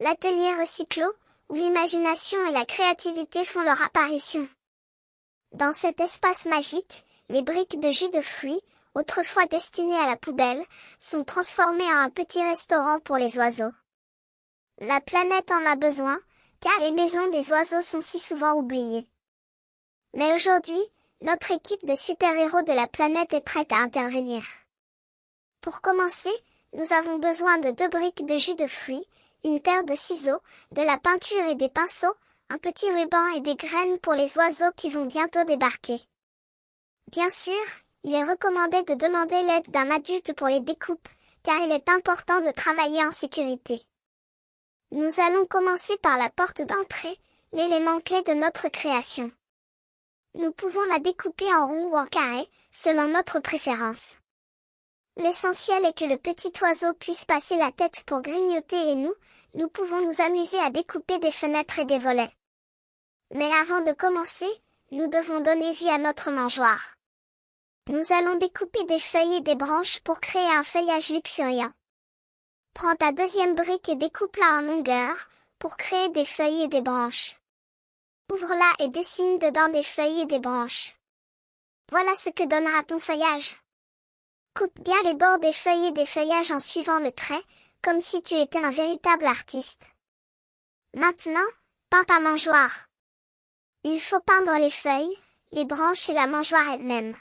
l'atelier Recyclo, où l'imagination et la créativité font leur apparition. Dans cet espace magique, les briques de jus de fruits, autrefois destinées à la poubelle, sont transformées en un petit restaurant pour les oiseaux. La planète en a besoin, car les maisons des oiseaux sont si souvent oubliées. Mais aujourd'hui, notre équipe de super-héros de la planète est prête à intervenir. Pour commencer, nous avons besoin de 2 briques de jus de fruits, une paire de ciseaux, de la peinture et des pinceaux, un petit ruban et des graines pour les oiseaux qui vont bientôt débarquer. Bien sûr, il est recommandé de demander l'aide d'un adulte pour les découpes, car il est important de travailler en sécurité. Nous allons commencer par la porte d'entrée, l'élément clé de notre création. Nous pouvons la découper en rond ou en carré, selon notre préférence. L'essentiel est que le petit oiseau puisse passer la tête pour grignoter et nous pouvons nous amuser à découper des fenêtres et des volets. Mais avant de commencer, nous devons donner vie à notre mangeoire. Nous allons découper des feuilles et des branches pour créer un feuillage luxuriant. Prends ta deuxième brique et découpe-la en longueur, pour créer des feuilles et des branches. Ouvre-la et dessine dedans des feuilles et des branches. Voilà ce que donnera ton feuillage. Coupe bien les bords des feuilles et des feuillages en suivant le trait, comme si tu étais un véritable artiste. Maintenant, peins ta mangeoire. Il faut peindre les feuilles, les branches et la mangeoire elle-même.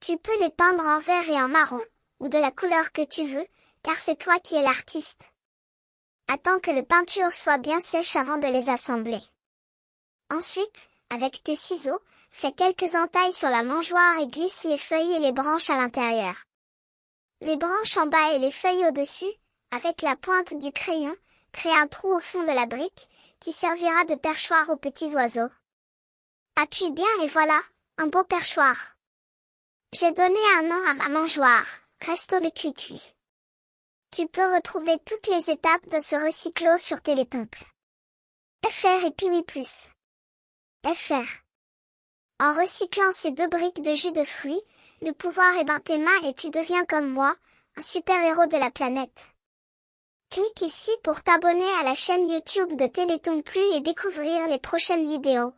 Tu peux les peindre en vert et en marron, ou de la couleur que tu veux, car c'est toi qui es l'artiste. Attends que la peinture soit bien sèche avant de les assembler. Ensuite, avec tes ciseaux, fais quelques entailles sur la mangeoire et glisse les feuilles et les branches à l'intérieur. Les branches en bas et les feuilles au-dessus, avec la pointe du crayon, crée un trou au fond de la brique, qui servira de perchoir aux petits oiseaux. Appuie bien et voilà, un beau perchoir. J'ai donné un nom à ma mangeoire, Resto le Cuicui. Tu peux retrouver toutes les étapes de ce recyclo sur Télétemple. FR et Piwi Plus. FR. En recyclant ces 2 briques de jus de fruits, le pouvoir est dans tes mains et tu deviens comme moi, un super-héros de la planète. Clique ici pour t'abonner à la chaîne YouTube de Téléthon Plus et découvrir les prochaines vidéos.